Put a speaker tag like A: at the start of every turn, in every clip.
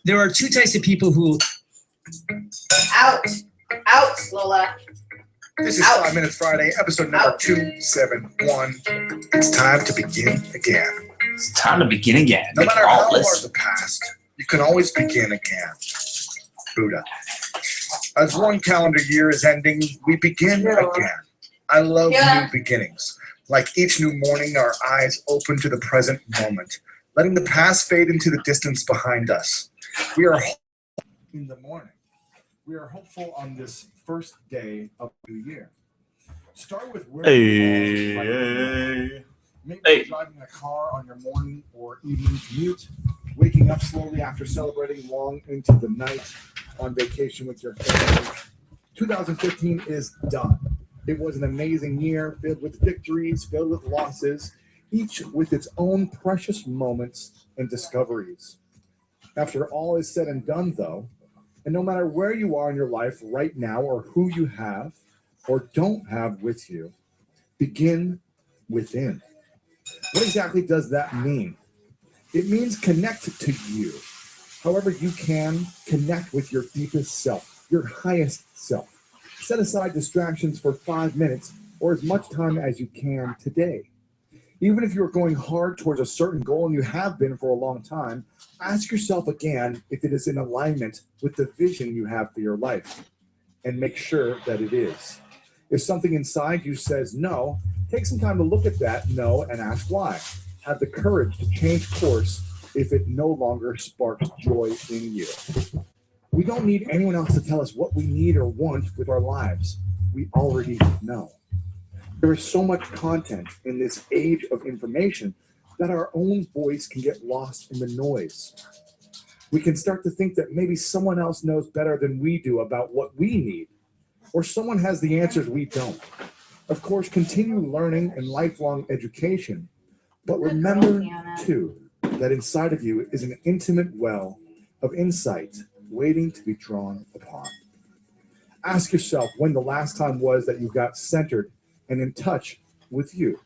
A: There are two types of people who
B: Out. Out, Lola.
C: This is
B: Ouch.
C: 5 Minutes Friday, episode number
B: Ouch.
C: 271. It's time to begin again.
D: It's time to begin again.
C: No matter how far
D: Lawless.
C: the past, you can always begin again. Buddha. As one calendar year is ending, we begin
B: Yeah.
C: again. I love
B: Yeah.
C: new beginnings. Like each new morning, our eyes open to the present moment, letting the past fade into the distance behind us. We are hopeful in the morning. We are hopeful on this first day of the new year. Start with where you are. Maybe you're driving a car on your morning or evening commute, waking up slowly after celebrating long into the night on vacation with your family. 2015 is done. It was an amazing year filled with victories, filled with losses, each with its own precious moments and discoveries. After all is said and done, though, and no matter where you are in your life right now or who you have or don't have with you, begin within. What exactly does that mean? It means connect to you. However you can, connect with your deepest self, your highest self. Set aside distractions for 5 minutes or as much time as you can today. Even if you're going hard towards a certain goal and you have been for a long time, ask yourself again if it is in alignment with the vision you have for your life, and make sure that it is. If something inside you says no, take some time to look at that no and ask why. Have the courage to change course if it no longer sparks joy in you. We don't need anyone else to tell us what we need or want with our lives. We already know. There is so much content in this age of information that our own voice can get lost in the noise. We can start to think that maybe someone else knows better than we do about what we need, or someone has the answers we don't. Of course, continue learning and lifelong education, but remember, too, that inside of you is an intimate well of insight waiting to be drawn upon. Ask yourself when the last time was that you got centered and in touch with you.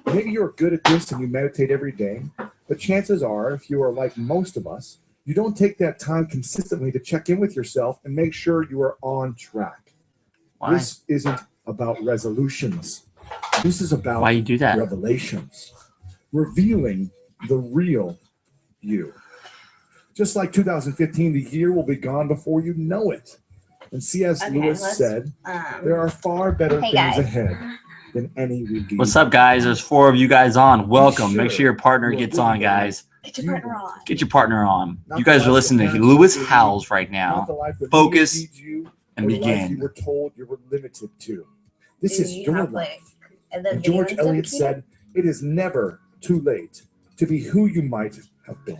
C: Maybe you're good at this and you meditate every day, but chances are, if you are like most of us, you don't take that time consistently to check in with yourself and make sure you are on track.
D: Why?
C: This isn't about resolutions. This is about
D: Why you do that?
C: revelations, revealing the real you. Just like 2015, the year will be gone before you know it. And C.S. Lewis said, there are far better things ahead than any we leave.
D: What's up, guys? There's 4 of you guys on. Welcome. Make sure your partner gets on, guys.
B: Get your partner on.
D: Get your partner on. You guys are listening to Lewis Howells right
C: Not
D: now.
C: the life that
D: Focus
C: feeds you
D: and
C: or the life you
D: begin.
C: were told you were limited to. This
B: Do
C: is
B: you
C: your
B: have,
C: life.
B: and then
C: And George
B: video and
C: Eliot
B: stuff,
C: said, it is never too late to be who you might have been.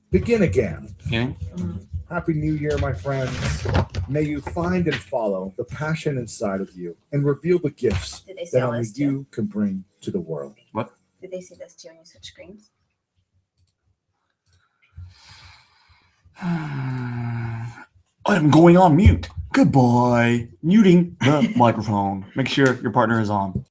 C: Begin again.
D: Okay?
C: Happy New Year, my friends. May you find and follow the passion inside of you and reveal the gifts
B: Did they say
C: that
B: all
C: only
B: this too?
C: you can bring to the world.
B: Did they see this too when you switch screens?
D: I'm going on mute. Goodbye. Muting the microphone. Make sure your partner is on.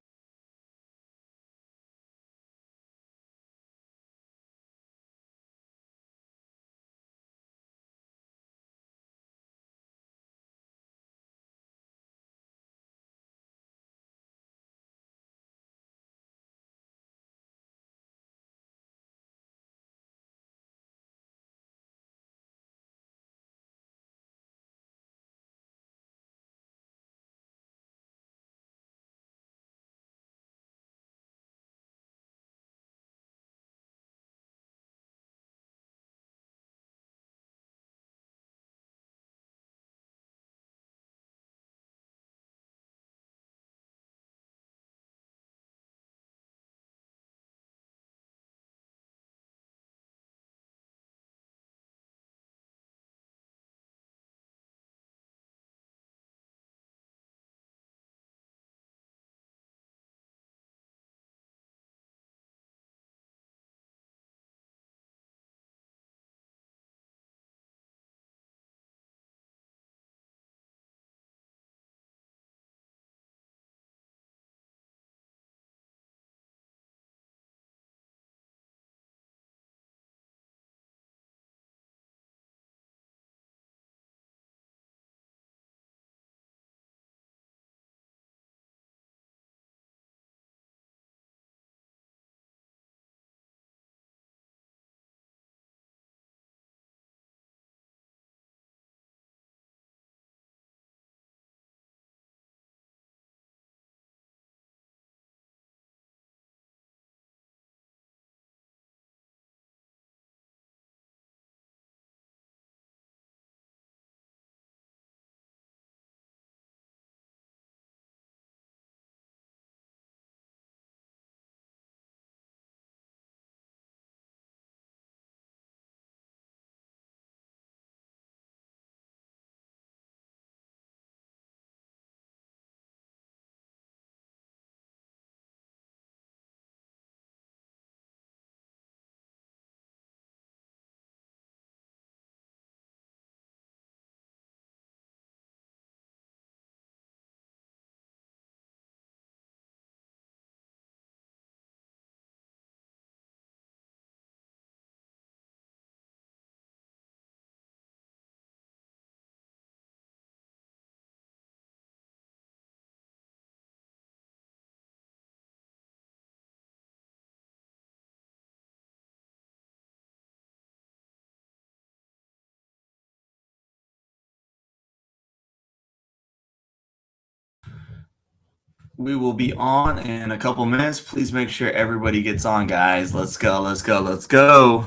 D: We will be on in a couple minutes. Please make sure everybody gets on, guys. Let's go, let's go, let's go.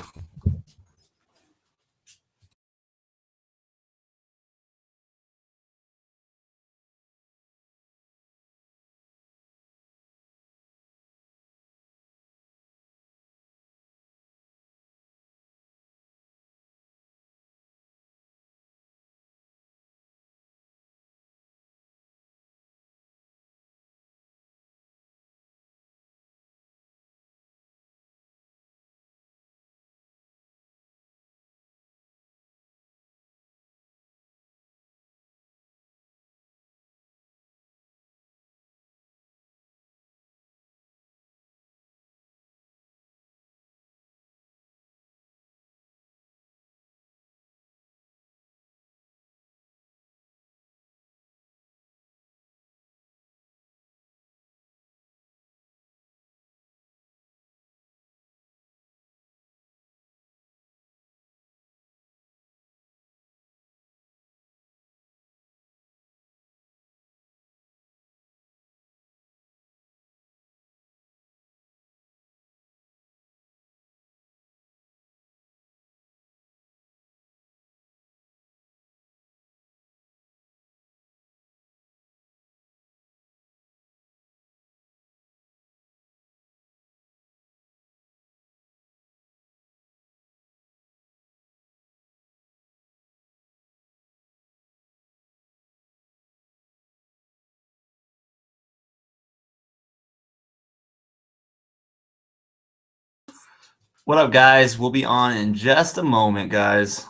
D: What up, guys? We'll be on in just a moment, guys.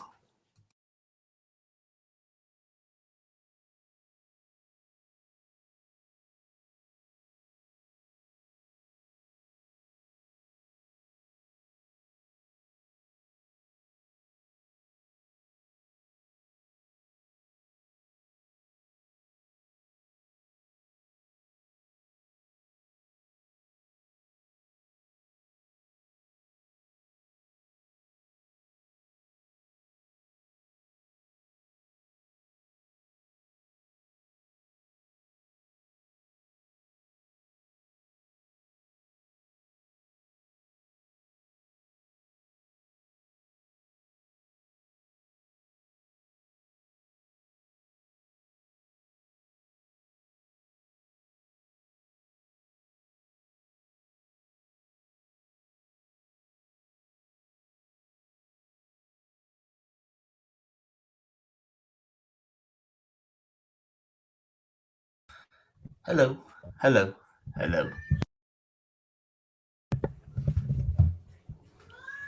D: Hello, hello, hello.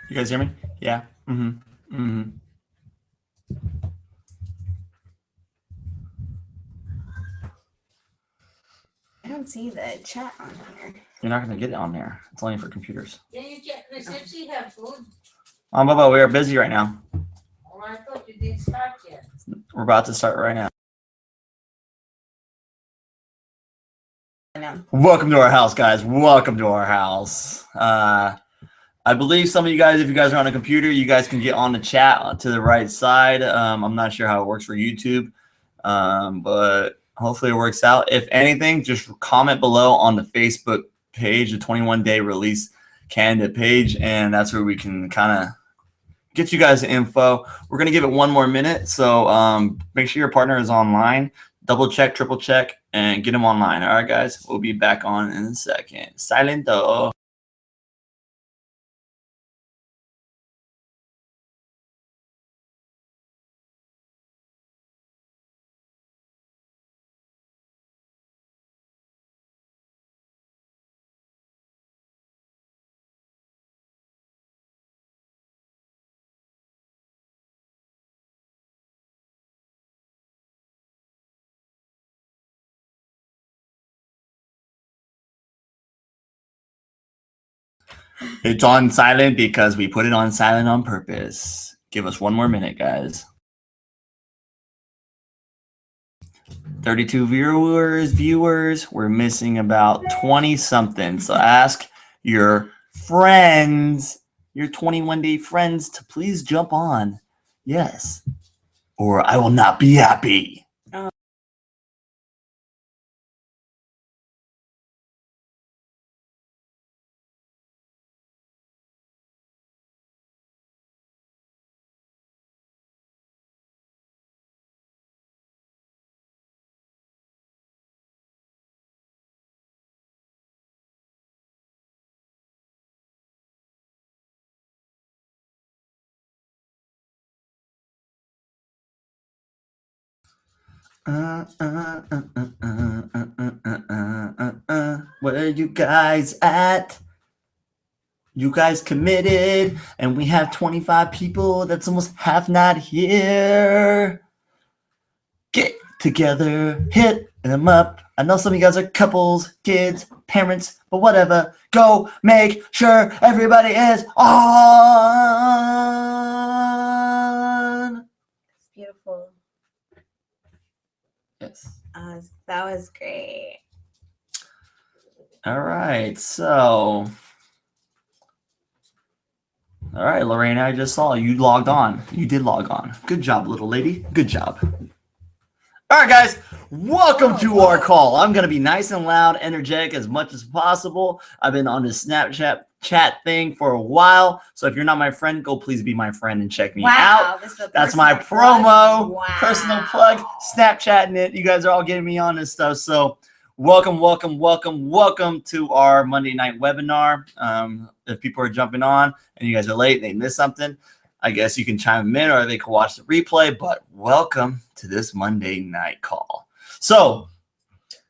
D: You guys hear me? Yeah. Mm-hmm. Mm-hmm.
B: I don't see the chat on here.
D: You're not gonna get it on there. It's only for computers.
E: Yeah, you get the gypsy have food.
D: Bubba, we are busy right now.
E: Oh, I thought you didn't start yet.
D: We're about to start right now.
B: I know.
D: Welcome to our house, guys. Welcome to our house. I believe some of you guys, if you guys are on a computer, you guys can get on the chat to the right side. I'm not sure how it works for YouTube, but hopefully it works out. If anything, just comment below on the Facebook page, the 21-day release candidate page, and that's where we can kind of get you guys the info. We're going to give it one more minute, so make sure your partner is online. Double check, triple check, and get them online. All right, guys? We'll be back on in a second. Silento. It's on silent because we put it on silent on purpose. Give us one more minute, guys. 32 viewers. We're missing about 20 something. So ask your friends, your 21-day friends, to please jump on. Yes. Or I will not be happy. Where you guys at? You guys committed, and we have 25 people. That's almost half not here. Get together, hit them up. I know some of you guys are couples, kids, parents, but whatever. Go make sure everybody is on.
B: It's beautiful.
D: Yes.
B: That was great.
D: All right. So, all right, Lorena, I just saw you logged on. You did log on. Good job, little lady. Good job. All right, guys, welcome to our call. I'm going to be nice and loud, energetic as much as possible. I've been on this Snapchat chat thing for a while. So if you're not my friend, go please be my friend and check me out.
B: This is a
D: That's my
B: personal plug.
D: promo,
B: Wow.
D: personal plug, Snapchatting it. You guys are all getting me on this stuff. So welcome to our Monday night webinar. If people are jumping on and you guys are late and they missed something, I guess you can chime in or they can watch the replay, but welcome to this Monday night call. So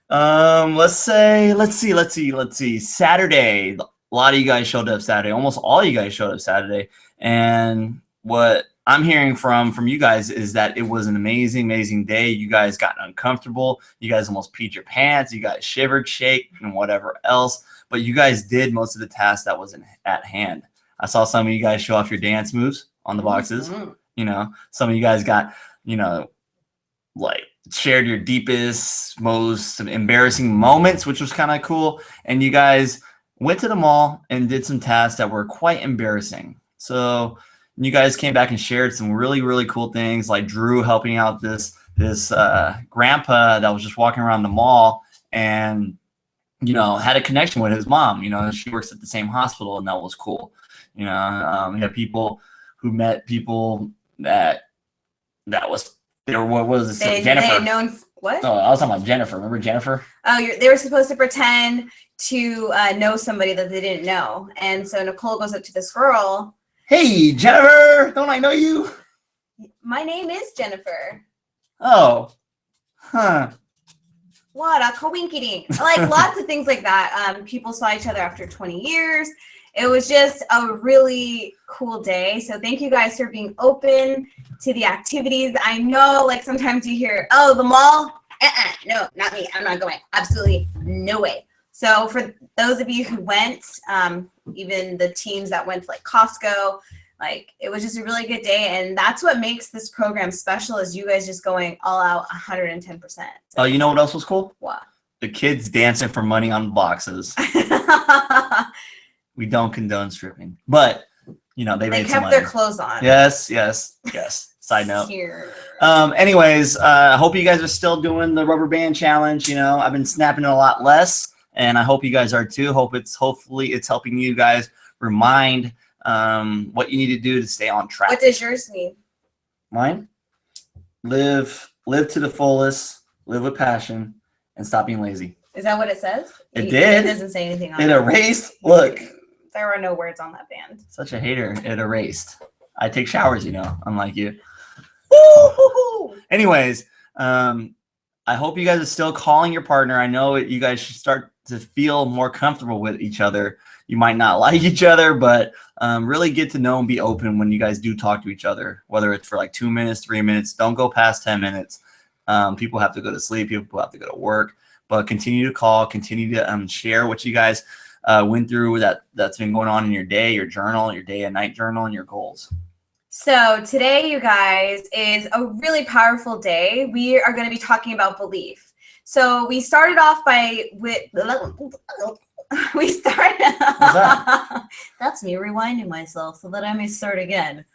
D: let's see. Saturday, a lot of you guys showed up Saturday. Almost all you guys showed up Saturday. And what I'm hearing from you guys is that it was an amazing day. You guys got uncomfortable. You guys almost peed your pants. You guys shivered, shaked, and whatever else. But you guys did most of the tasks that was at hand. I saw some of you guys show off your dance moves on the boxes. You know, some of you guys got, like shared your deepest, most embarrassing moments, which was kind of cool. And you guys went to the mall and did some tasks that were quite embarrassing. So you guys came back and shared some really cool things, like Drew helping out this grandpa that was just walking around the mall and had a connection with his mom. She works at the same hospital, and that was cool. We had people who met people what was it? Jennifer.
B: They had known what?
D: Oh, I was talking about Jennifer. Remember Jennifer?
B: Oh, they were supposed to pretend to know somebody that they didn't know, and so Nicole goes up to this girl.
D: Hey, Jennifer! Don't I know you?
B: My name is Jennifer.
D: Oh, huh.
B: What a coinkydink. Like lots of things like that. People saw each other after 20 years. It was just a really cool day. So thank you guys for being open to the activities. I know like sometimes you hear, oh, the mall? No, not me. I'm not going. Absolutely no way. So for those of you who went, even the teams that went to like Costco, like it was just a really good day. And that's what makes this program special is you guys just going all out 110%.
D: Oh, you know what else was cool?
B: What?
D: The kids dancing for money on boxes. We don't condone stripping, but they
B: They
D: made some
B: kept
D: money.
B: their clothes on.
D: Yes. Side note.
B: Here.
D: Anyways, I hope you guys are still doing the rubber band challenge. I've been snapping it a lot less, and I hope you guys are too. Hopefully it's helping you guys remind what you need to do to stay on track.
B: What does yours mean?
D: Mine? Live to the fullest, live with passion, and stop being lazy.
B: Is that what it says?
D: It did.
B: It doesn't say anything on
D: It
B: it.
D: erased. Look,
B: There were no words on that band.
D: such a hater. It erased. I take showers, unlike you.
B: Woo-hoo-hoo!
D: Anyways, I hope you guys are still calling your partner. I know you guys should start to feel more comfortable with each other. You might not like each other, but really get to know and be open when you guys do talk to each other, whether it's for like 2 minutes, 3 minutes. Don't go past 10 minutes. People have to go to sleep. People have to go to work. But continue to call. Continue to share what you guys went through that's been going on in your day, your journal, your day and night journal, and your goals.
B: So today, you guys, is a really powerful day. We are going to be talking about belief. So we started off That's me rewinding myself so that I may start again.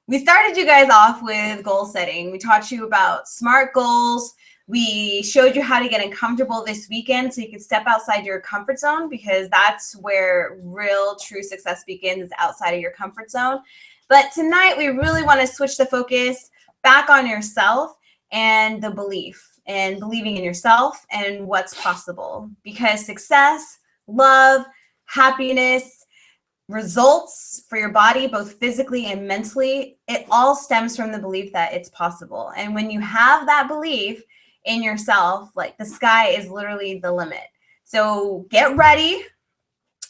B: We started you guys off with goal setting. We taught you about SMART goals. We showed you how to get uncomfortable this weekend so you can step outside your comfort zone, because that's where real true success begins, is outside of your comfort zone. But tonight we really want to switch the focus back on yourself and the belief and believing in yourself and what's possible, because success, love, happiness, results for your body, both physically and mentally, it all stems from the belief that it's possible. And when you have that belief, in yourself, like the sky is literally the limit. So get ready,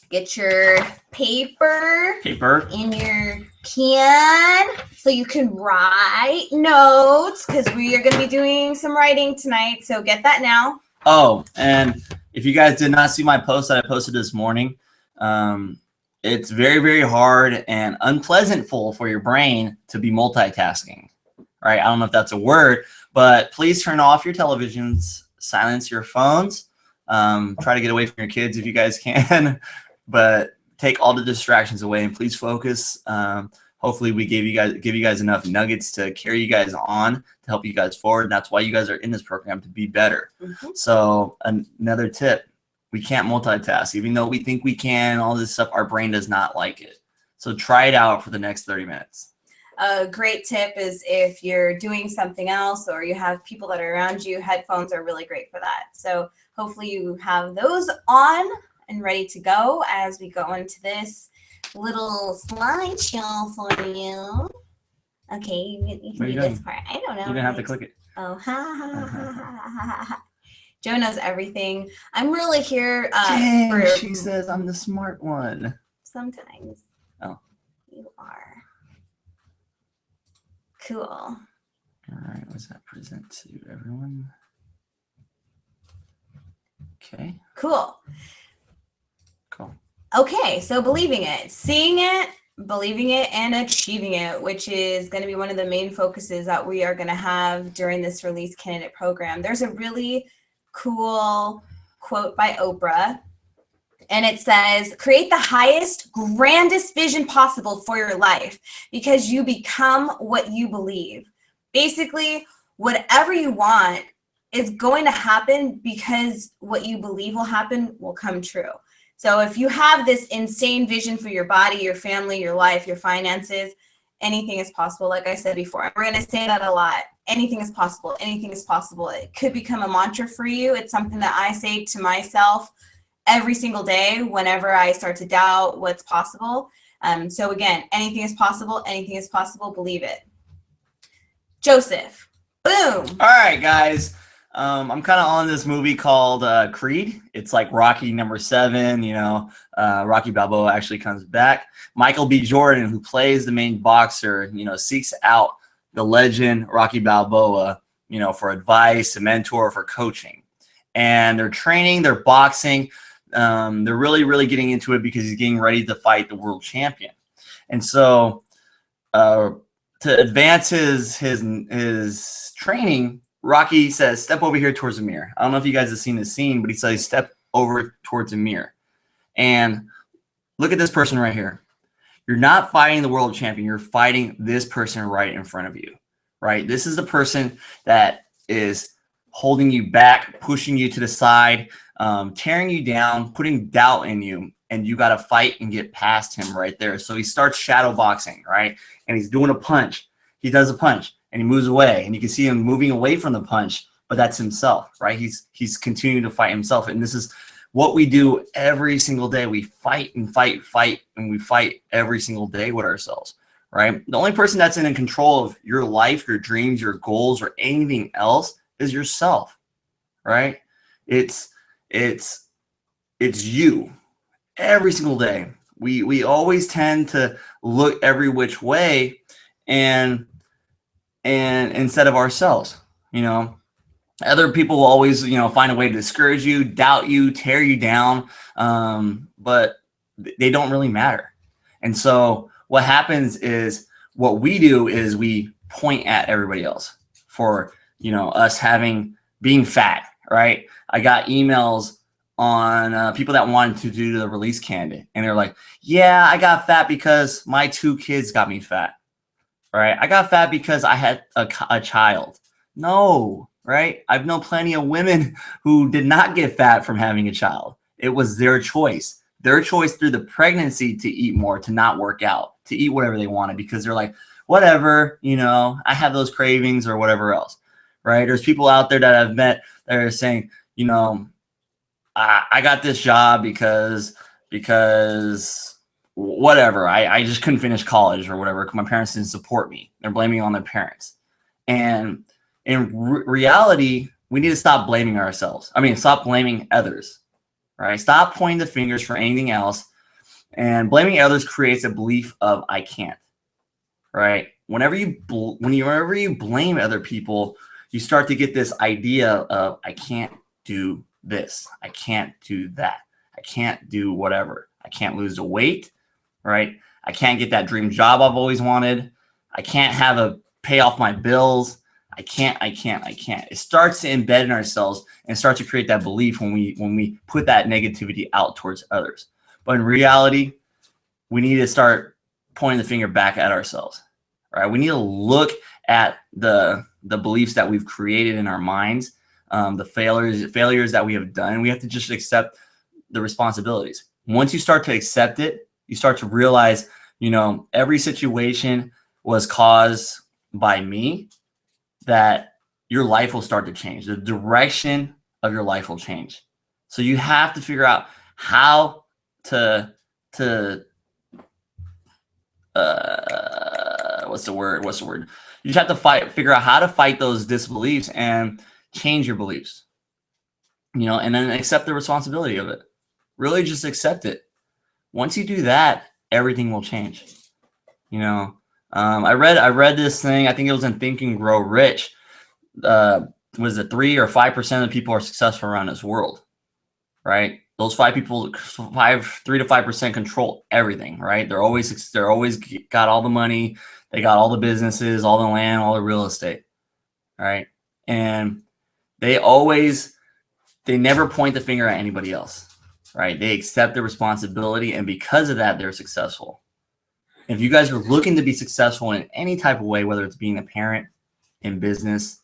B: get your paper in your can so you can write notes, because we are going to be doing some writing tonight. So get that now.
D: Oh, and if you guys did not see my post that I posted this morning, it's very, very hard and unpleasantful for your brain to be multitasking, right? I don't know if that's a word, but please turn off your televisions, silence your phones, try to get away from your kids if you guys can, but take all the distractions away and please focus. Hopefully we give you guys enough nuggets to carry you guys on, to help you guys forward. And that's why you guys are in this program, to be better. So another tip, we can't multitask. Even though we think we can, all this stuff, our brain does not like it. So try it out for the next 30 minutes.
B: A great tip is if you're doing something else or you have people that are around you, headphones are really great for that. So hopefully you have those on and ready to go as we go into this little slideshow for you. Okay, you can do this part. I don't know.
D: You didn't have to click it.
B: Oh, ha, ha, ha, ha, ha. Joe knows everything. I'm really here for.
D: She says I'm the smart one.
B: Sometimes.
D: Oh.
B: You are. Cool.
D: All right, was that present to everyone? Okay.
B: Cool.
D: Cool.
B: Okay, so believing it, seeing it, believing it, and achieving it, which is going to be one of the main focuses that we are going to have during this release candidate program. There's a really cool quote by Oprah, and it says, create the highest, grandest vision possible for your life because you become what you believe. Basically, whatever you want is going to happen because what you believe will happen will come true. So if you have this insane vision for your body, your family, your life, your finances, anything is possible. Like I said before, we're going to say that a lot. Anything is possible. Anything is possible. It could become a mantra for you. It's something that I say to myself every single day whenever I start to doubt what's possible. So again, anything is possible. Anything is possible. Believe it. Joseph. Boom.
D: All right, guys. I'm kind of on this movie called Creed. It's like Rocky #7, you know, Rocky Balboa actually comes back. Michael B. Jordan, who plays the main boxer, you know, seeks out the legend Rocky Balboa, you know, for advice, a mentor, for coaching. And they're training, they're boxing. They're really, really getting into it because he's getting ready to fight the world champion. And so to advance his training, Rocky says, step over here towards the mirror. I don't know if you guys have seen the scene, but he says, step over towards the mirror. And look at this person right here. You're not fighting the world champion. You're fighting this person right in front of you, right? This is the person that is holding you back, pushing you to the side, tearing you down, putting doubt in you. And you got to fight and get past him right there. So he starts shadow boxing, right? And he's doing a punch. He does a punch. And he moves away, and you can see him moving away from the punch, but that's himself, right? He's continuing to fight himself, and this is what we do every single day. We fight and fight, and we fight every single day with ourselves, right? The only person that's in control of your life, your dreams, your goals, or anything else is yourself, right? It's you every single day. We always tend to look every which way, and instead of ourselves, you know, other people will always, you know, find a way to discourage you, doubt you, tear you down, but they don't really matter. And so what happens is what we do is we point at everybody else for, you know, us being fat, right? I got emails on people that wanted to do the release candidate, and they're like, yeah, I got fat because my 2 kids got me fat. Right, I got fat because I had a child. No, right? I've known plenty of women who did not get fat from having a child. It was their choice through the pregnancy to eat more, to not work out, to eat whatever they wanted because they're like, whatever, you know, I have those cravings or whatever else, right? There's people out there that I've met that are saying, you know, I got this job because whatever, I just couldn't finish college or whatever. My parents didn't support me. They're blaming it on their parents. And in reality, we need to stop blaming ourselves. I mean, stop blaming others, right? Stop pointing the fingers for anything else. And blaming others creates a belief of I can't, right? Whenever you blame other people, you start to get this idea of I can't do this, I can't do that, I can't do whatever, I can't lose the weight, right? I can't get that dream job I've always wanted, I can't pay off my bills, I can't. It starts to embed in ourselves and start to create that belief when we put that negativity out towards others. But in reality, we need to start pointing the finger back at ourselves, right? We need to look at the beliefs that we've created in our minds, the failures that we have done. We have to just accept the responsibilities. Once you start to accept it, you start to realize, every situation was caused by me, that your life will start to change. The direction of your life will change. So you have to figure out how to what's the word? You just have to figure out how to fight those disbeliefs and change your beliefs, and then accept the responsibility of it. Really just accept it. Once you do that, everything will change. I read this thing, I think it was in Think and Grow Rich. Was it 3 or 5% of people are successful around this world, right? Those 3 to 5% control everything, right? They're always got all the money, they got all the businesses, all the land, all the real estate, right? And they never point the finger at anybody else, right? They accept the responsibility, and because of that, they're successful. If you guys are looking to be successful in any type of way, whether it's being a parent, in business,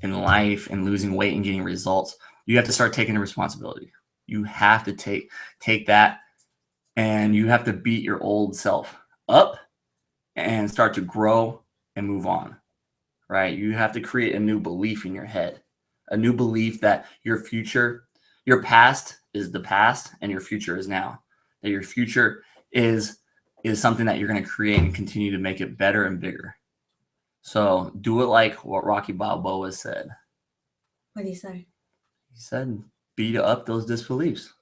D: in life, and losing weight and getting results, you have to start taking the responsibility. You have to take that, and you have to beat your old self up and start to grow and move on, right? You have to create a new belief in your head, a new belief that your past is the past and your future is now, that your future is something that you're going to create and continue to make it better and bigger. So do it like what Rocky Balboa said.
B: What did he say?
D: He said, beat up those disbeliefs.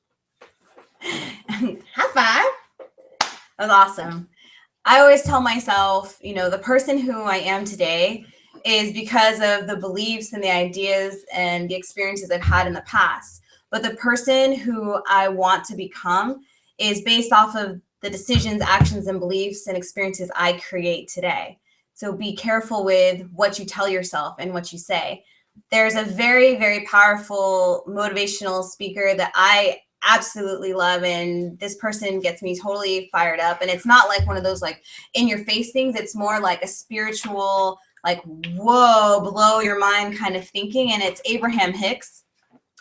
B: High five. That was awesome. I always tell myself, the person who I am today is because of the beliefs and the ideas and the experiences I've had in the past. But the person who I want to become is based off of the decisions, actions, and beliefs and experiences I create today. So be careful with what you tell yourself and what you say. There's a very, very powerful motivational speaker that I absolutely love, and this person gets me totally fired up. And it's not like one of those like in your face things. It's more like a spiritual, like, whoa, blow your mind kind of thinking. And it's Abraham Hicks.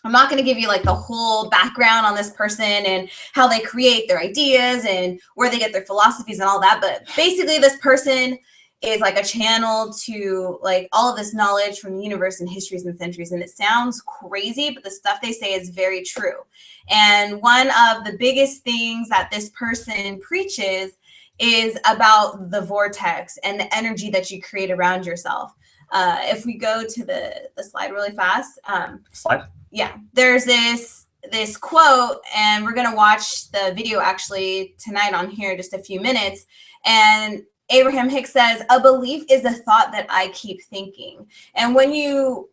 B: I'm not going to give you like the whole background on this person and how they create their ideas and where they get their philosophies and all that. But basically this person is like a channel to like all of this knowledge from the universe and histories and centuries. And it sounds crazy, but the stuff they say is very true. And one of the biggest things that this person preaches is about the vortex and the energy that you create around yourself. If we go to the slide really fast.
D: Slide.
B: Yeah, there's this quote, and we're going to watch the video actually tonight on here in just a few minutes. And Abraham Hicks says, a belief is a thought that I keep thinking. And when you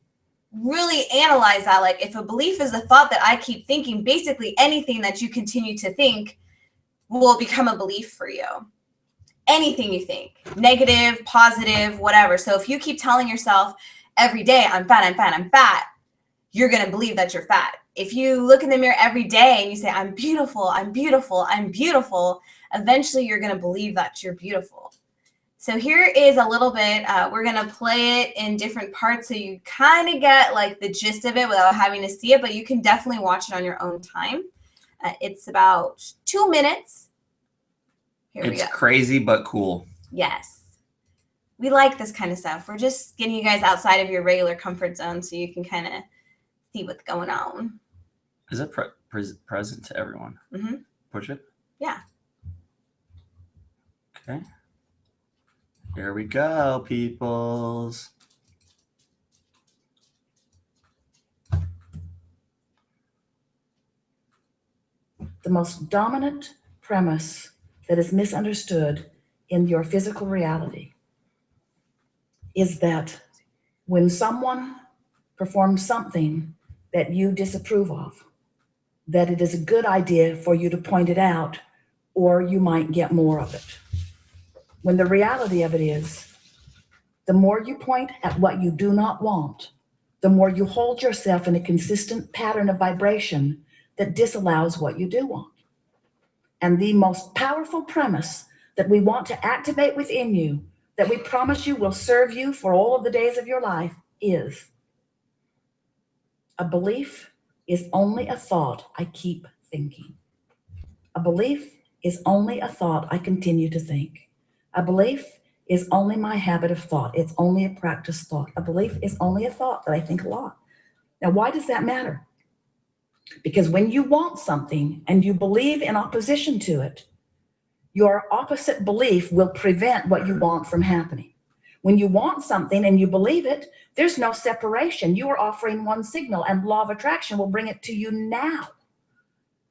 B: really analyze that, like if a belief is a thought that I keep thinking, basically anything that you continue to think will become a belief for you. Anything you think, negative, positive, whatever. So if you keep telling yourself every day, I'm fat, you're going to believe that you're fat. If you look in the mirror every day and you say, I'm beautiful, eventually you're going to believe that you're beautiful. So here is a little bit, we're going to play it in different parts so you kind of get like the gist of it without having to see it, but you can definitely watch it on your own time. It's about 2 minutes. Here we go.
D: It's crazy, but cool.
B: Yes. We like this kind of stuff. We're just getting you guys outside of your regular comfort zone so you can kind of see what's going on.
D: Is it present to everyone?
B: Mm-hmm.
D: Push it?
B: Yeah.
D: Okay. Here we go, peoples.
F: the most dominant premise that is misunderstood in your physical reality is that when someone performs something that you disapprove of, that it is a good idea for you to point it out, or you might get more of it. When the reality of it is, the more you point at what you do not want, the more you hold yourself in a consistent pattern of vibration that disallows what you do want. And the most powerful premise that we want to activate within you, that we promise you will serve you for all of the days of your life, is a belief is only a thought I keep thinking. A belief is only a thought I continue to think. A belief is only my habit of thought. It's only a practice thought. A belief is only a thought that I think a lot. Now, why does that matter? Because when you want something and you believe in opposition to it, your opposite belief will prevent what you want from happening. When you want something and you believe it, there's no separation. You are offering one signal, and law of attraction will bring it to you now.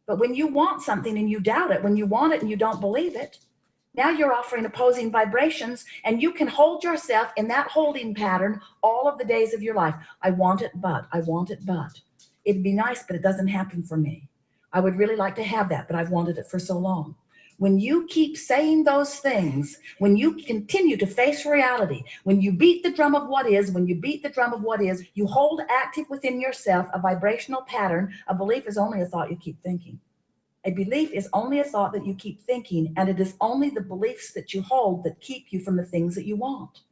F: But when you want something and you doubt it, when you want it and you don't believe it, now you're offering opposing vibrations, and you can hold yourself in that holding pattern all of the days of your life. I want it, but I want it, but it'd be nice, but it doesn't happen for me. I would really like to have that, but I've wanted it for so long. When you keep saying those things, when you continue to face reality, when you beat the drum of what is, you hold active within yourself a vibrational pattern. A belief is only a thought you keep thinking. A belief is only a thought that you keep thinking, and it is only the beliefs that you hold that keep you from the things that you want.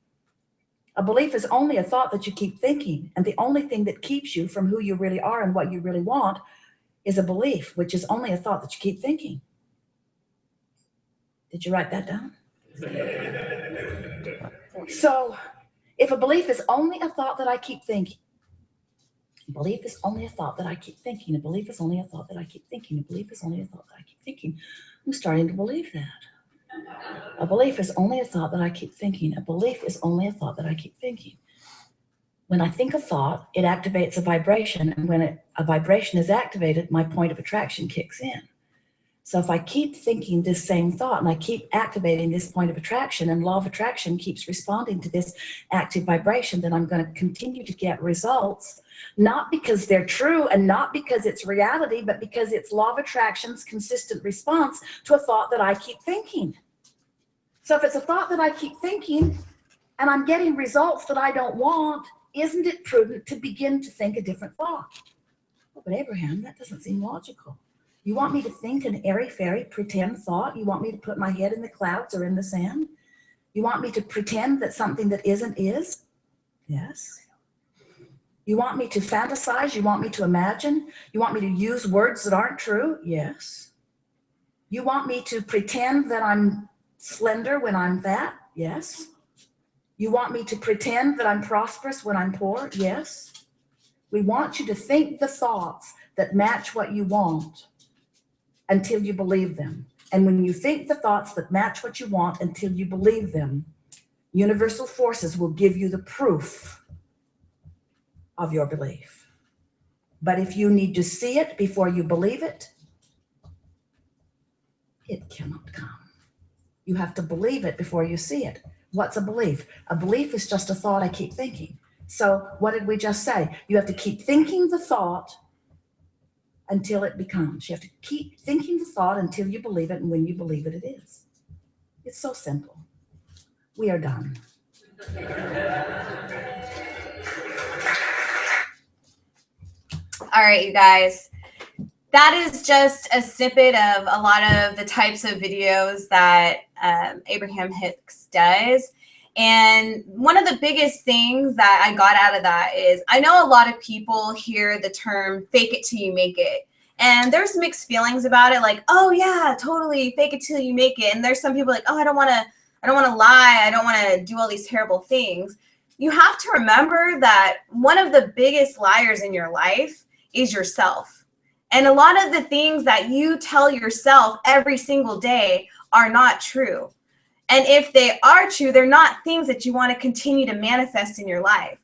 F: A belief is only a thought that you keep thinking, and the only thing that keeps you from who you really are and what you really want is a belief, which is only a thought that you keep thinking. Did you write that down? So if a belief is only a thought that I keep thinking, a belief is only a thought that I keep thinking, a belief is only a thought that I keep thinking, a belief is only a thought that I keep thinking, I'm starting to believe that. A belief is only a thought that I keep thinking. A belief is only a thought that I keep thinking. When I think a thought, it activates a vibration. And when a vibration is activated, my point of attraction kicks in. So if I keep thinking this same thought and I keep activating this point of attraction, and law of attraction keeps responding to this active vibration, then I'm going to continue to get results, not because they're true and not because it's reality, but because it's law of attraction's consistent response to a thought that I keep thinking. So if it's a thought that I keep thinking and I'm getting results that I don't want, isn't it prudent to begin to think a different thought? Oh, but Abraham, that doesn't seem logical. You want me to think an airy-fairy pretend thought? You want me to put my head in the clouds or in the sand? You want me to pretend that something that isn't is? Yes. You want me to fantasize? You want me to imagine? You want me to use words that aren't true? Yes. You want me to pretend that I'm slender when I'm fat? Yes. You want me to pretend that I'm prosperous when I'm poor? Yes. We want you to think the thoughts that match what you want until you believe them. And when you think the thoughts that match what you want until you believe them, universal forces will give you the proof of your belief. But if you need to see it before you believe it, it cannot come. You have to believe it before you see it. What's a belief? A belief is just a thought I keep thinking. So what did we just say? You have to keep thinking the thought until it becomes. You have to keep thinking the thought until you believe it, and when you believe it, it is. It's so simple. We are done.
B: All right, you guys. That is just a snippet of a lot of the types of videos that Abraham Hicks does. And one of the biggest things that I got out of that is, I know a lot of people hear the term fake it till you make it. And there's mixed feelings about it, like, oh yeah, totally, fake it till you make it. And there's some people like, oh, I don't want to lie. I don't want to do all these terrible things. You have to remember that one of the biggest liars in your life is yourself. And a lot of the things that you tell yourself every single day are not true. And if they are true, they're not things that you want to continue to manifest in your life.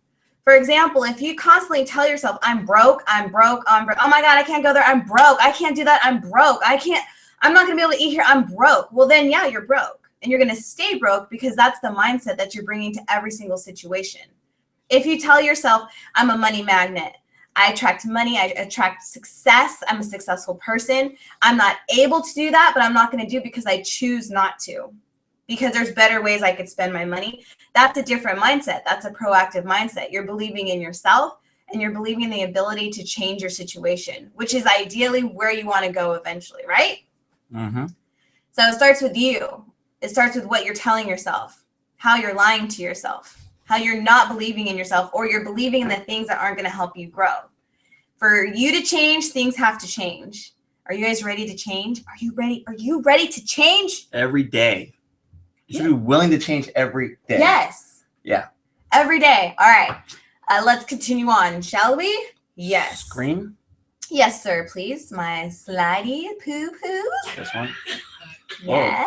B: For example, if you constantly tell yourself, I'm broke, I'm broke, I'm broke. Oh my God, I can't go there. I'm broke. I can't do that. I'm broke. I'm not going to be able to eat here. I'm broke. Well, then, yeah, you're broke. And you're going to stay broke because that's the mindset that you're bringing to every single situation. If you tell yourself, I'm a money magnet, I attract money, I attract success, I'm a successful person, I'm not able to do that, but I'm not going to do it because I choose not to. Because there's better ways I could spend my money. That's a different mindset. That's a proactive mindset. You're believing in yourself and you're believing in the ability to change your situation, which is ideally where you want to go eventually, right?
D: Mm-hmm.
B: So it starts with you. It starts with what you're telling yourself, how you're lying to yourself, how you're not believing in yourself, or you're believing in the things that aren't going to help you grow. For you to change, things have to change. Are you guys ready to change? Are you ready? Are you ready to change?
D: Every day. You should be willing to change every day.
B: Yes.
D: Yeah.
B: Every day. All right. Let's continue on, shall we? Yes.
D: Screen.
B: Yes, sir, please. My slidey poo-poos.
D: This one.
B: Yes.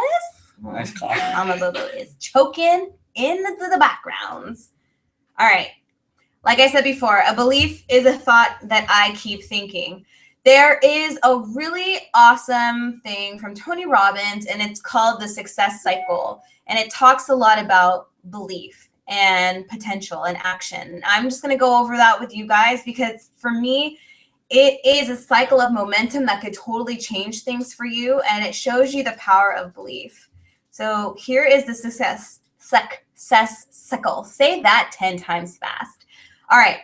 D: Nice coffee.
B: Mama Bobo is choking in the backgrounds. All right. Like I said before, a belief is a thought that I keep thinking. There is a really awesome thing from Tony Robbins, and it's called the Success Cycle. And it talks a lot about belief and potential and action. I'm just going to go over that with you guys because for me, it is a cycle of momentum that could totally change things for you. And it shows you the power of belief. So here is the success cycle. Say that 10 times fast. All right.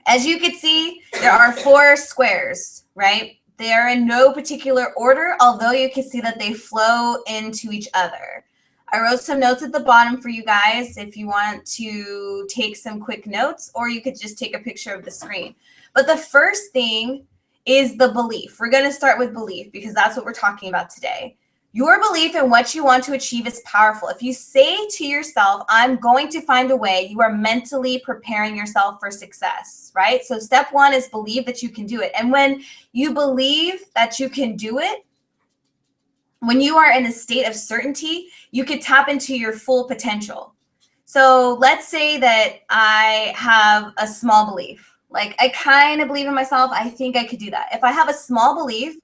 B: As you can see, there are 4 squares, right? They are in no particular order, although you can see that they flow into each other. I wrote some notes at the bottom for you guys if you want to take some quick notes, or you could just take a picture of the screen. But the first thing is the belief. We're going to start with belief because that's what we're talking about today. Your belief in what you want to achieve is powerful. If you say to yourself, I'm going to find a way, you are mentally preparing yourself for success, right? So step 1 is believe that you can do it. And when you believe that you can do it, when you are in a state of certainty, you can tap into your full potential. So let's say that I have a small belief. Like I kind of believe in myself. I think I could do that. If I have a small belief,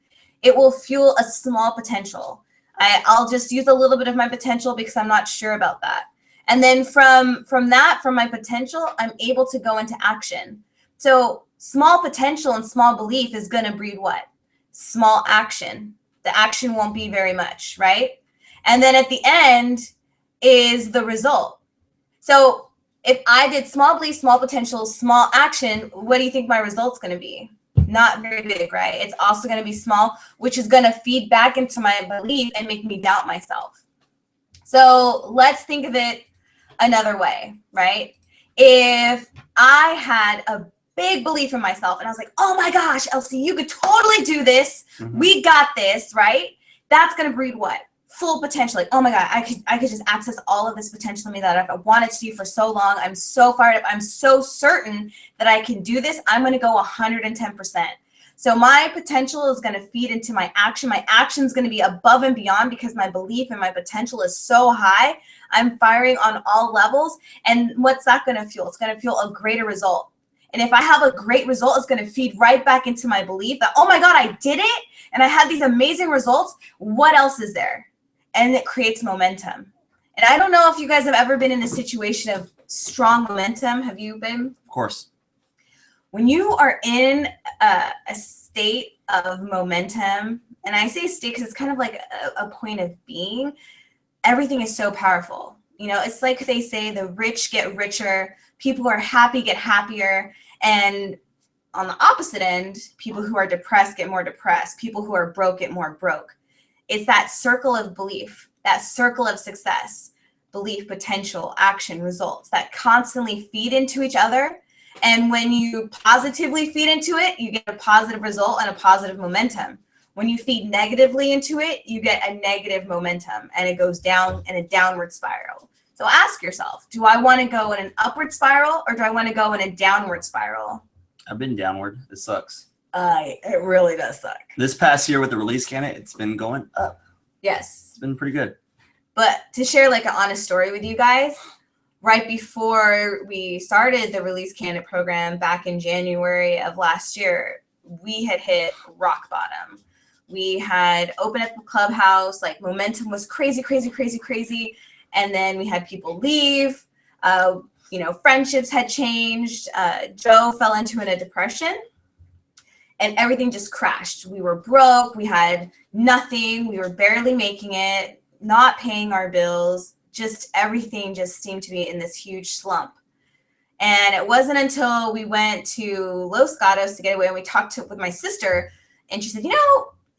B: it will fuel a small potential. I'll just use a little bit of my potential because I'm not sure about that. And then from my potential, I'm able to go into action. So small potential and small belief is going to breed what? Small action. The action won't be very much, right? And then at the end is the result. So if I did small belief, small potential, small action, what do you think my result's going to be? Not very big, right? It's also going to be small, which is going to feed back into my belief and make me doubt myself. So let's think of it another way, right? If I had a big belief in myself and I was like, oh my gosh, Elsie, you could totally do this.
D: Mm-hmm.
B: We got this, right? That's going to breed what? Full potential. Like, oh my God, I could just access all of this potential in me that I've wanted to do for so long. I'm so fired up. I'm so certain that I can do this. I'm going to go 110%. So my potential is going to feed into my action. My action is going to be above and beyond because my belief and my potential is so high. I'm firing on all levels. And what's that going to fuel? It's going to fuel a greater result. And if I have a great result, it's going to feed right back into my belief that, oh my God, I did it. And I had these amazing results. What else is there? And it creates momentum. And I don't know if you guys have ever been in a situation of strong momentum. Have you been?
D: Of course.
B: When you are in a state of momentum, and I say state because it's kind of like a point of being, everything is so powerful. You know, it's like they say the rich get richer, people who are happy get happier, and on the opposite end, people who are depressed get more depressed, people who are broke get more broke. It's that circle of belief, that circle of success, belief, potential, action, results that constantly feed into each other. And when you positively feed into it, you get a positive result and a positive momentum. When you feed negatively into it, you get a negative momentum and it goes down in a downward spiral. So ask yourself, do I want to go in an upward spiral or do I want to go in a downward spiral?
D: I've been downward. It sucks.
B: It really does suck.
D: This past year with the release candidate, it's been going up.
B: Yes.
D: It's been pretty good.
B: But to share like an honest story with you guys, right before we started the Release Candidate program back in January of last year, we had hit rock bottom. We had opened up the clubhouse, like momentum was crazy, crazy, crazy, crazy. And then we had people leave. Friendships had changed. Joe fell into a depression and everything just crashed. We were broke. We had nothing. We were barely making it, not paying our bills. Just everything just seemed to be in this huge slump. And it wasn't until we went to Los Gatos to get away and we talked with my sister, and she said,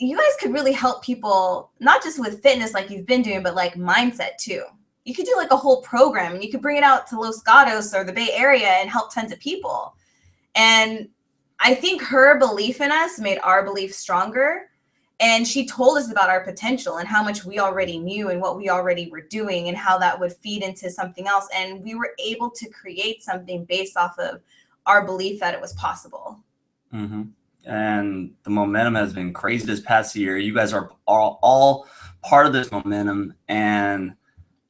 B: you guys could really help people, not just with fitness like you've been doing, but like mindset too. You could do like a whole program and you could bring it out to Los Gatos or the Bay Area and help tons of people. And I think her belief in us made our belief stronger. And she told us about our potential and how much we already knew and what we already were doing and how that would feed into something else. And we were able to create something based off of our belief that it was possible.
D: Mm-hmm. And the momentum has been crazy this past year. You guys are all part of this momentum. And,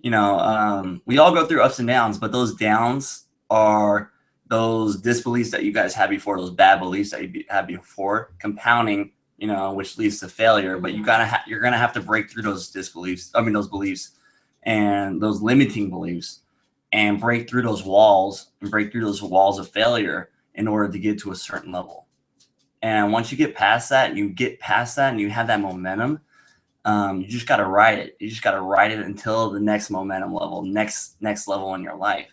D: we all go through ups and downs, but those downs are those disbeliefs that you guys had before, those bad beliefs that you had before, compounding, which leads to failure. But you're gonna have to break through those beliefs and those limiting beliefs, and break through those walls of failure in order to get to a certain level. And once you get past that, and you have that momentum, you just got to ride it. You just got to ride it until the next momentum level, next level in your life.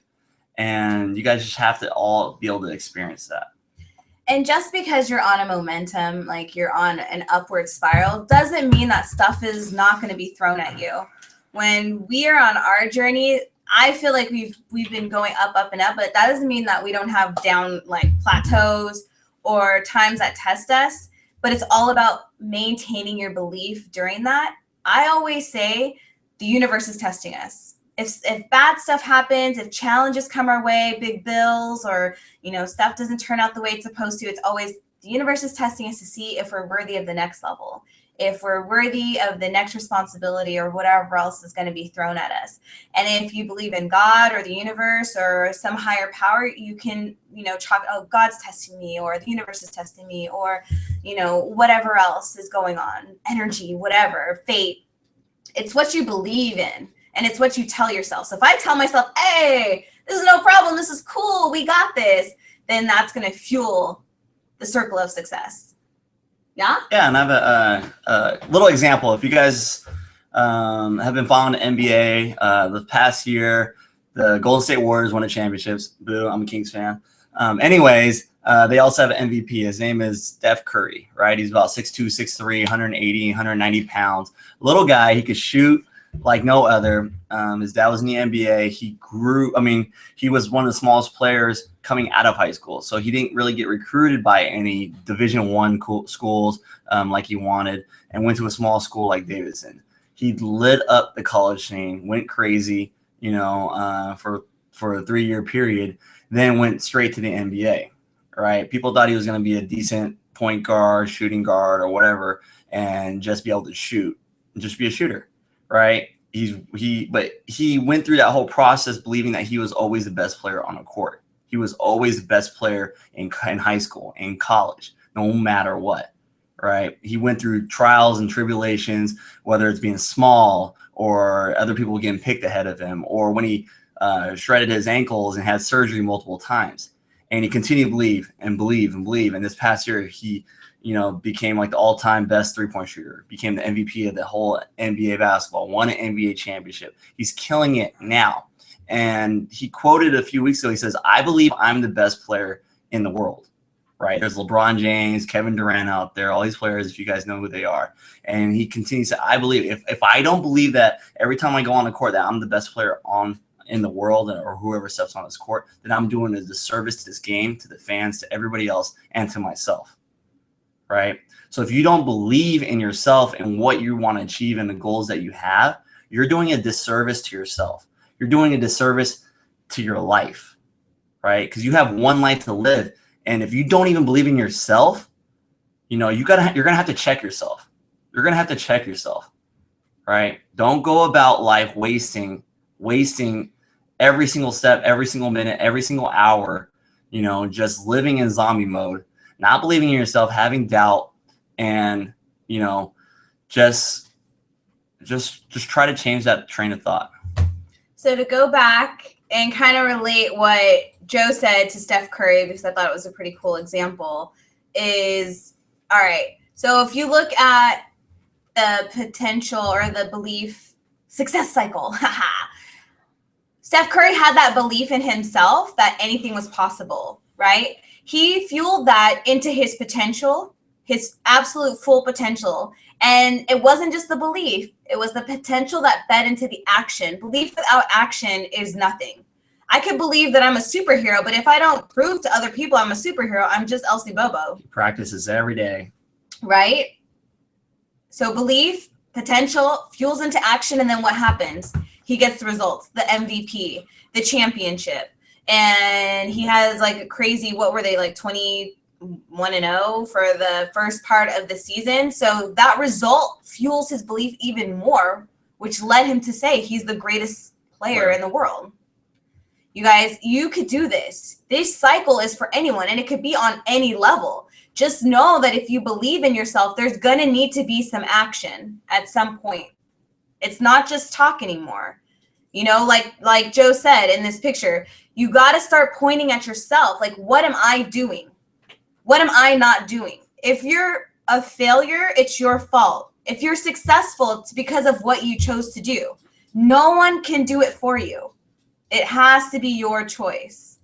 D: And you guys just have to all be able to experience that.
B: And just because you're on a momentum, like you're on an upward spiral, doesn't mean that stuff is not going to be thrown at you. When we are on our journey, I feel like we've been going up and up, but that doesn't mean that we don't have down like plateaus or times that test us, but it's all about maintaining your belief during that. I always say the universe is testing us. If bad stuff happens, if challenges come our way, big bills, or stuff doesn't turn out the way it's supposed to, it's always the universe is testing us to see if we're worthy of the next level, if we're worthy of the next responsibility or whatever else is going to be thrown at us. And if you believe in God or the universe or some higher power, you can, God's testing me, or the universe is testing me, or, whatever else is going on, energy, whatever, fate. It's what you believe in. And it's what you tell yourself. So if I tell myself, hey, this is no problem, this is cool, we got this, then that's going to fuel the circle of success. Yeah? Yeah,
D: and I have a little example. If you guys have been following the NBA the past year, the Golden State Warriors won the championships. Boo, I'm a Kings fan. They also have an MVP. His name is Steph Curry, right? He's about 6'2", 6'3", 180, 190 pounds. Little guy, he could shoot like no other. His dad was in the NBA. He was one of the smallest players coming out of high school. So he didn't really get recruited by any Division I schools like he wanted, and went to a small school like Davidson. He lit up the college scene, went crazy, for a 3-year period, then went straight to the NBA, right? People thought he was going to be a decent point guard, shooting guard, or whatever, and just be able to shoot, just be a shooter. Right. But he went through that whole process believing that he was always the best player on the court. He was always the best player in high school, in college, no matter what. Right. He went through trials and tribulations, whether it's being small or other people getting picked ahead of him, or when he shredded his ankles and had surgery multiple times. And he continued to believe and believe and believe. And this past year, he became like the all-time best 3-point shooter, became the MVP of the whole NBA basketball, won an NBA championship. He's killing it now. And he quoted a few weeks ago, he says, I believe I'm the best player in the world, right? There's LeBron James, Kevin Durant out there, all these players, if you guys know who they are. And he continues to say, I believe, if I don't believe that every time I go on the court that I'm the best player in the world, or whoever steps on this court, then I'm doing a disservice to this game, to the fans, to everybody else, and to myself. Right? So if you don't believe in yourself and what you want to achieve and the goals that you have, you're doing a disservice to yourself. You're doing a disservice to your life, right? Because you have one life to live. And if you don't even believe in yourself, you're going to have to check yourself. You're going to have to check yourself, right? Don't go about life wasting every single step, every single minute, every single hour, you know, just living in zombie mode, not believing in yourself, having doubt, and, you know, just try to change that train of thought.
B: So to go back and kind of relate what Joe said to Steph Curry, because I thought it was a pretty cool example, is, all right, so if you look at the potential or the belief success cycle, Steph Curry had that belief in himself that anything was possible, right? He fueled that into his potential, his absolute full potential. And it wasn't just the belief, it was the potential that fed into the action. Belief without action is nothing. I could believe that I'm a superhero, but if I don't prove to other people I'm a superhero, I'm just Elsie Bobo.
D: He practices every day.
B: Right? So belief, potential, fuels into action, and then what happens? He gets the results, the MVP, the championship. And he has like a crazy, what were they, like 21-0 for the first part of the season. So that result fuels his belief even more, which led him to say he's the greatest player in the world. You guys, you could do this. This cycle is for anyone, and it could be on any level. Just know that if you believe in yourself, there's going to need to be some action at some point. It's not just talk anymore. You know, like Joe said in this picture, you got to start pointing at yourself. Like, what am I doing? What am I not doing? If you're a failure, it's your fault. If you're successful, it's because of what you chose to do. No one can do it for you. It has to be your choice.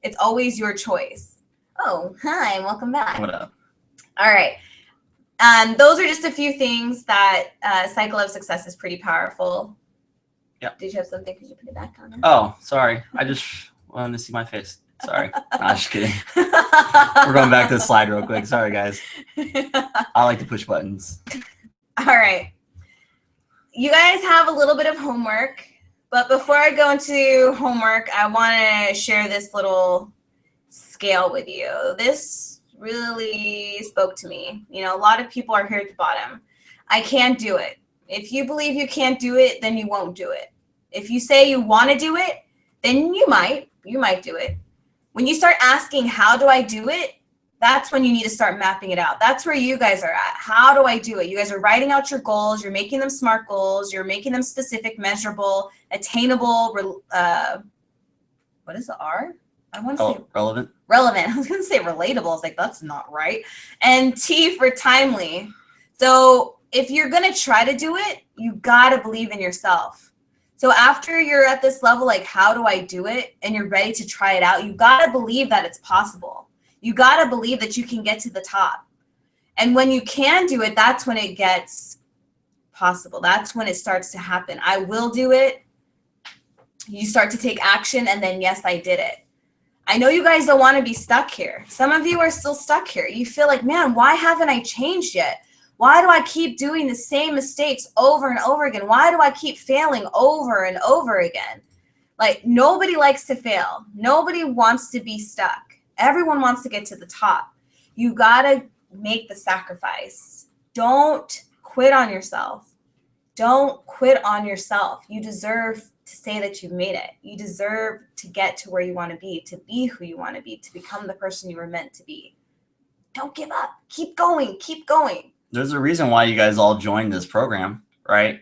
B: It's always your choice. Oh, hi, welcome back.
D: What up?
B: All right. Those are just a few things that cycle of success is pretty powerful.
D: Yeah.
B: Did you have something? Could you put it back on?
D: Oh, sorry. I just wanted to see my face. Sorry. Nah, just kidding. We're going back to the slide real quick. Sorry, guys. I like to push buttons.
B: All right. You guys have a little bit of homework, but before I go into homework, I want to share this little scale with you. This really spoke to me. You know, a lot of people are here at the bottom. I can't do it. If you believe you can't do it, then you won't do it. If you say you want to do it, then you might do it. When you start asking, how do I do it? That's when you need to start mapping it out. That's where you guys are at. How do I do it? You guys are writing out your goals. You're making them SMART goals. You're making them specific, measurable, attainable. What is the R? I want to say
D: Relevant.
B: relevant. I was going to say relatable. I was like, that's not right. And T for timely. So if you're going to try to do it, you got to believe in yourself. So after you're at this level, like, how do I do it? And you're ready to try it out, you got to believe that it's possible. You got to believe that you can get to the top. And when you can do it, that's when it gets possible. That's when it starts to happen. I will do it. You start to take action, and then, yes, I did it. I know you guys don't want to be stuck here. Some of you are still stuck here. You feel like, man, why haven't I changed yet? Why do I keep doing the same mistakes over and over again? Why do I keep failing over and over again? Like, nobody likes to fail. Nobody wants to be stuck. Everyone wants to get to the top. You got to make the sacrifice. Don't quit on yourself. Don't quit on yourself. You deserve to say that you've made it. You deserve to get to where you want to be who you want to be, to become the person you were meant to be. Don't give up. Keep going. Keep going.
D: There's a reason why you guys all joined this program, right?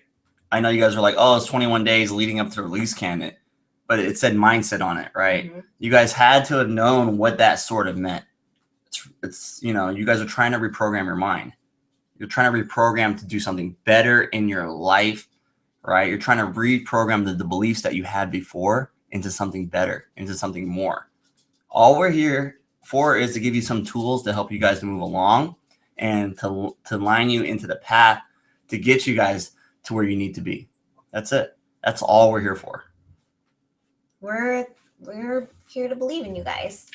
D: I know you guys are like, oh, it's 21 days leading up to the release candidate, but it said mindset on it, right?
B: Mm-hmm.
D: You guys had to have known what that sort of meant. It's you know, you guys are trying to reprogram your mind. You're trying to reprogram to do something better in your life, right? You're trying to reprogram the beliefs that you had before into something better, into something more. All we're here for is to give you some tools to help you guys to move along and to line you into the path to get you guys to where you need to be. That's it. That's all we're here for.
B: We're here to believe in you guys.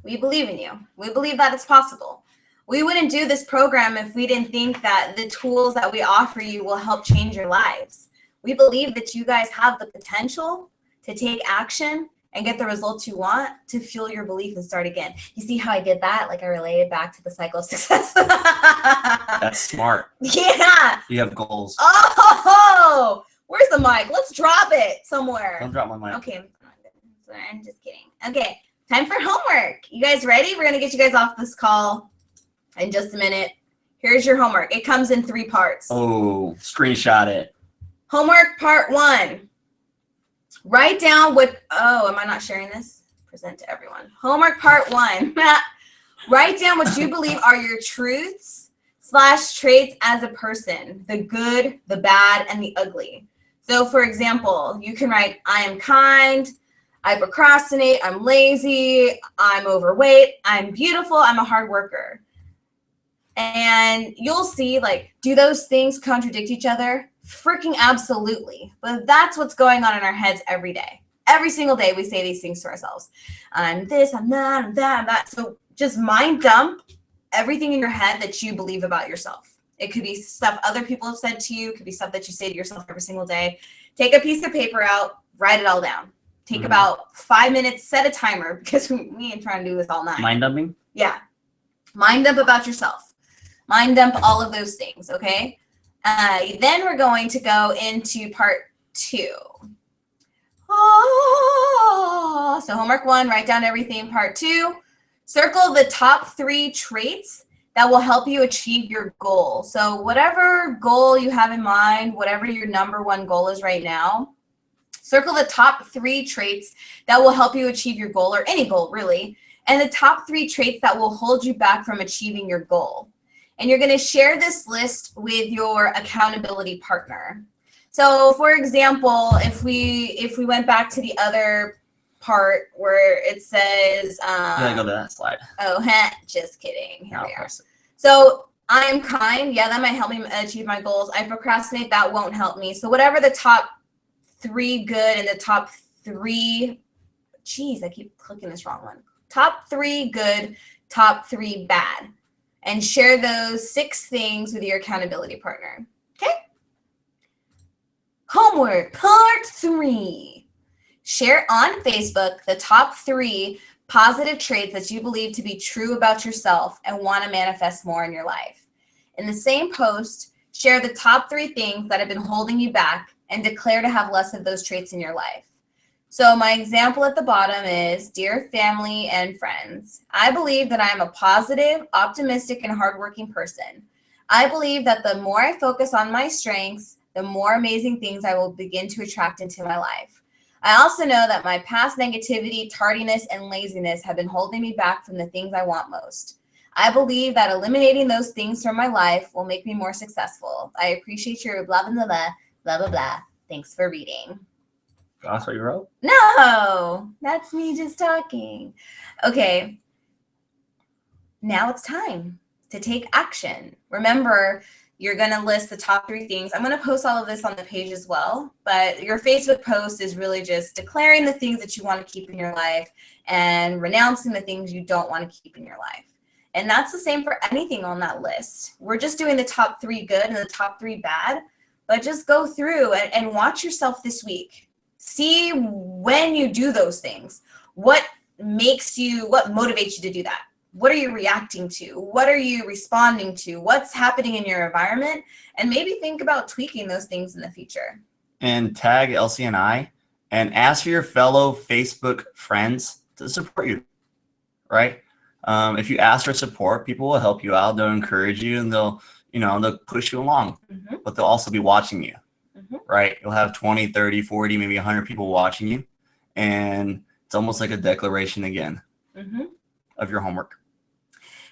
B: We believe in you. We believe that it's possible. We wouldn't do this program if we didn't think that the tools that we offer you will help change your lives. We believe that you guys have the potential to take action and get the results you want to fuel your belief and start again. You see how I did that? Like, I related back to the cycle of success.
D: That's smart.
B: Yeah.
D: You have goals.
B: Oh, Where's the mic? Let's drop it somewhere.
D: Don't drop my mic.
B: Okay, I'm just kidding. Okay, time for homework. You guys ready? We're gonna get you guys off this call in just a minute. Here's your homework. It comes in 3 parts.
D: Oh, screenshot it.
B: Homework part 1. Write down what, oh, am I not sharing this? Present to everyone. Homework part 1. Write down what you believe are your truths / traits as a person, the good, the bad, and the ugly. So for example, you can write, I am kind, I procrastinate, I'm lazy, I'm overweight, I'm beautiful, I'm a hard worker. And you'll see, like, do those things contradict each other? Freaking absolutely. But that's what's going on in our heads every day. Every single day we say these things to ourselves. I'm this, I'm that, I'm that, I'm that. So just mind dump everything in your head that you believe about yourself. It could be stuff other people have said to you. It could be stuff that you say to yourself every single day. Take a piece of paper out, write it all down. Take about 5 minutes, set a timer, because we ain't trying to do this all night.
D: Mind dumping?
B: Yeah. Mind dump about yourself. Mind dump all of those things, okay? Then we're going to go into part 2. Oh, so homework 1, write down everything. Part 2, circle the top 3 traits that will help you achieve your goal. So whatever goal you have in mind, whatever your number 1 goal is right now, circle the top 3 traits that will help you achieve your goal, or any goal really, and the top 3 traits that will hold you back from achieving your goal. And you're going to share this list with your accountability partner. So for example, if we went back to the other part where it says,
D: You gotta go to that slide.
B: oh, just kidding. Here we are.
D: press it.
B: So I am kind. Yeah, that might help me achieve my goals. I procrastinate. That won't help me. So whatever the top 3 good and the top 3, geez, I keep clicking this wrong one. Top 3 good, top 3 bad. And share those 6 things with your accountability partner. Okay? Homework part 3. Share on Facebook the top 3 positive traits that you believe to be true about yourself and want to manifest more in your life. In the same post, share the top 3 things that have been holding you back and declare to have less of those traits in your life. So my example at the bottom is, dear family and friends, I believe that I am a positive, optimistic, and hardworking person. I believe that the more I focus on my strengths, the more amazing things I will begin to attract into my life. I also know that my past negativity, tardiness, and laziness have been holding me back from the things I want most. I believe that eliminating those things from my life will make me more successful. I appreciate your blah, blah, blah, blah, blah, blah, blah. Thanks for reading.
D: That's what you wrote?
B: No, that's me just talking. Okay, now it's time to take action. Remember, you're going to list the top 3 things. I'm going to post all of this on the page as well, but your Facebook post is really just declaring the things that you want to keep in your life and renouncing the things you don't want to keep in your life. And that's the same for anything on that list. We're just doing the top 3 good and the top 3 bad, but just go through and watch yourself this week. See when you do those things, what motivates you to do that? What are you reacting to? What are you responding to? What's happening in your environment? And maybe think about tweaking those things in the future.
D: And tag LCNI and ask for your fellow Facebook friends to support you, right? If you ask for support, people will help you out. They'll encourage you and they'll push you along, but they'll also be watching you. Right? You'll have 20, 30, 40, maybe 100 people watching you. And it's almost like a declaration again of your homework.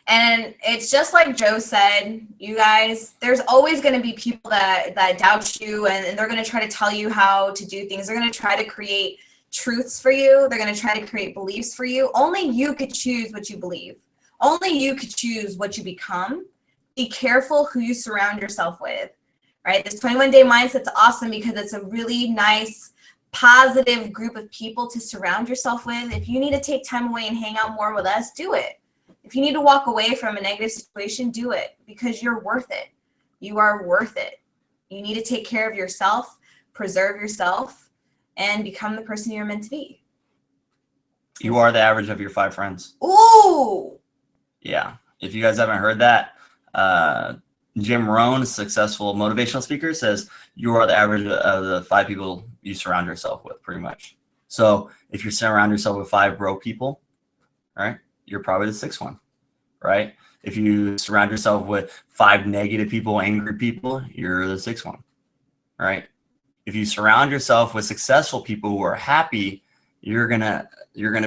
B: And it's just like Joe said, you guys, there's always going to be people that doubt you and they're going to try to tell you how to do things. They're going to try to create truths for you. They're going to try to create beliefs for you. Only you could choose what you believe. Only you could choose what you become. Be careful who you surround yourself with. Right? This 21-day mindset's awesome because it's a really nice, positive group of people to surround yourself with. If you need to take time away and hang out more with us, do it. If you need to walk away from a negative situation, do it because you're worth it. You are worth it. You need to take care of yourself, preserve yourself, and become the person you're meant to be.
D: You are the average of your 5 friends.
B: Ooh!
D: Yeah. If you guys haven't heard that, Jim Rohn, a successful motivational speaker, says you are the average of the 5 people you surround yourself with, pretty much. So if you surround yourself with 5 broke people, right, you're probably the 6th one, right? If you surround yourself with 5 negative people, angry people, you're the 6th one, right? If you surround yourself with successful people who are happy, you're gonna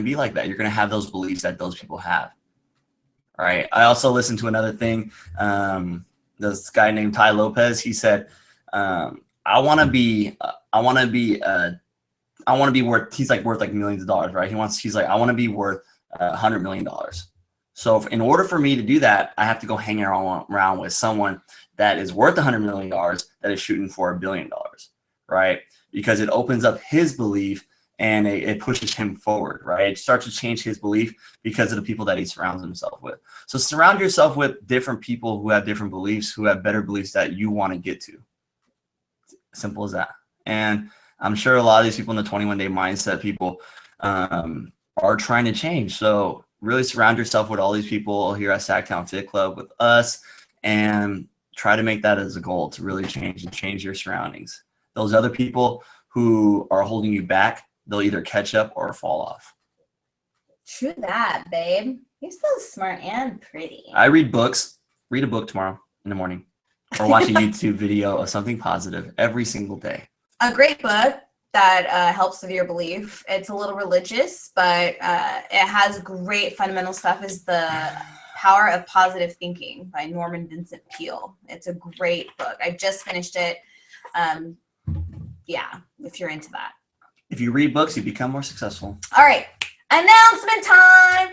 D: be like that. You're gonna have those beliefs that those people have, right? I also listened to another thing. This guy named Ty Lopez. He said, "I want to be worth." He's like worth like millions of dollars, right? He's like, "I want to be worth $100 million." So in order for me to do that, I have to go hang around with someone that is worth $100 million that is shooting for $1 billion, right? Because it opens up his belief and it pushes him forward, right? It starts to change his belief because of the people that he surrounds himself with. So surround yourself with different people who have different beliefs, who have better beliefs that you want to get to. Simple as that. And I'm sure a lot of these people in the 21-day mindset people are trying to change. So really surround yourself with all these people here at Sacktown Fit Club with us, and try to make that as a goal to really change your surroundings. Those other people who are holding you back, they'll either catch up or fall off.
B: True that, babe. You're so smart and pretty.
D: I read books. Read a book tomorrow in the morning, or watch a YouTube video of something positive every single day.
B: A great book that helps with your belief. It's a little religious, but it has great fundamental stuff, is The Power of Positive Thinking by Norman Vincent Peale. It's a great book. I just finished it. Yeah, if you're into that.
D: If you read books, you become more successful.
B: All right. Announcement time.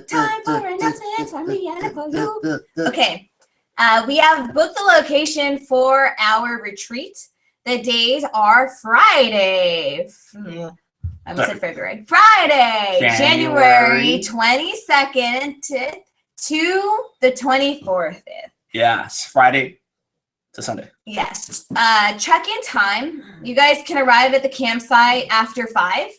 B: Time for announcements from me and for you. Okay. We have booked the location for our retreat. The days are Friday. I almost said February. Friday, January 22nd to the 24th.
D: Yeah, it's Friday to Sunday.
B: Yes. Check-in time. You guys can arrive at the campsite after 5,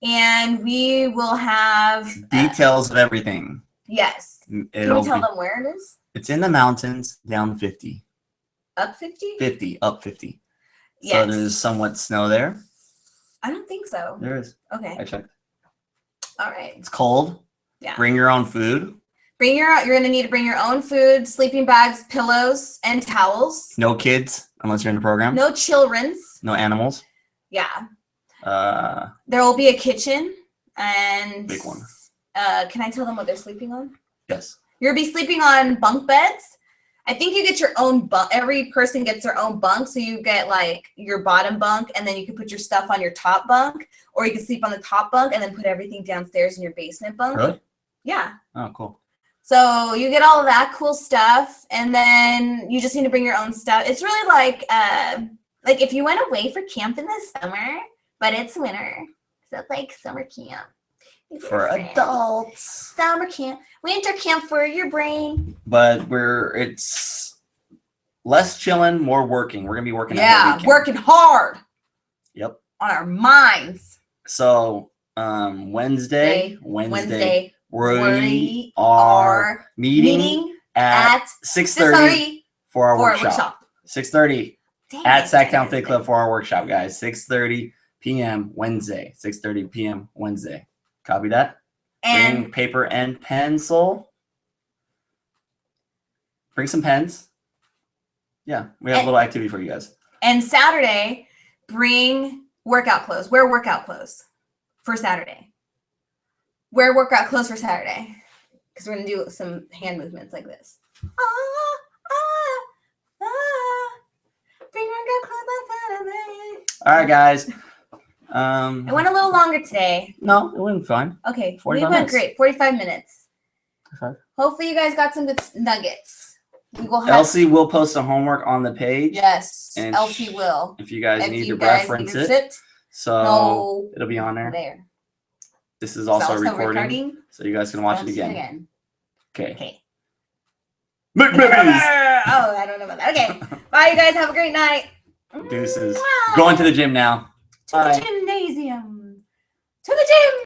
B: and we will have
D: Details of everything.
B: Yes. Can you
D: It'll
B: tell
D: be,
B: them where it is?
D: it's in the mountains, down 50.
B: Up 50?
D: 50, up 50.
B: Yes.
D: So there's somewhat snow there.
B: I don't think so.
D: There is.
B: Okay.
D: I checked.
B: All right.
D: It's cold.
B: Yeah.
D: Bring your own food.
B: You're going to need to bring your own food, sleeping bags, pillows, and towels.
D: No kids unless you're in the program.
B: No children's.
D: No animals.
B: Yeah.
D: Uh,
B: There will be a kitchen and
D: Big one.
B: Can I tell them what they're sleeping on?
D: yes.
B: You're going to be sleeping on bunk beds. I think you get your own bunk. Every person gets their own bunk. So you get like your bottom bunk, and then you can put your stuff on your top bunk, or you can sleep on the top bunk and then put everything downstairs in your basement bunk.
D: Really?
B: Yeah.
D: Oh, cool.
B: So you get all of that cool stuff, and then you just need to bring your own stuff. It's really like if you went away for camp in the summer, but it's winter. So it's like summer camp. with your
D: For
B: friends.
D: adults.
B: Summer camp. Winter camp for your brain.
D: But it's less chilling, more working. We're gonna be working. every
B: Yeah,
D: weekend.
B: working hard
D: Yep.
B: on our minds.
D: So Wednesday,
B: Wednesday.
D: we are meeting at 6:30
B: 6:30
D: for our
B: for a
D: workshop.
B: workshop.
D: 6:30
B: Dang
D: at
B: it,
D: Sacktown Fit
B: guys.
D: Club for our workshop, guys. 6:30 p.m. Wednesday. 6:30 p.m. Wednesday. Copy that.
B: And
D: Bring paper and pencil. Bring some pens. Yeah, we have a
B: And-
D: little activity for you guys.
B: And Saturday, bring workout clothes. Wear workout clothes for Saturday. Wear workout clothes for Saturday. Because we're going to do some hand movements like this. Bring workout clothes on Saturday.
D: All right, guys.
B: It went a little longer today.
D: No, it went fine.
B: Okay, we
D: 45
B: went
D: minutes.
B: great. 45 minutes.
D: 45.
B: Hopefully you guys got some good nuggets. We will have
D: Elsie will post some homework on the page.
B: Yes,
D: And
B: Elsie will.
D: If you guys
B: If
D: need
B: you
D: to
B: guys
D: reference
B: need
D: it.
B: it,
D: So
B: no,
D: it'll be on there.
B: there.
D: This is
B: It's
D: also recording,
B: recording.
D: so you guys can watch it
B: Let's do
D: again. Okay.
B: Okay.
D: McBibbies!
B: Oh, I don't know about that. Okay. Bye, you guys. Have a great night.
D: Deuces.
B: Mwah.
D: Going to the gym now.
B: To the
D: Bye.
B: gymnasium. To the gym.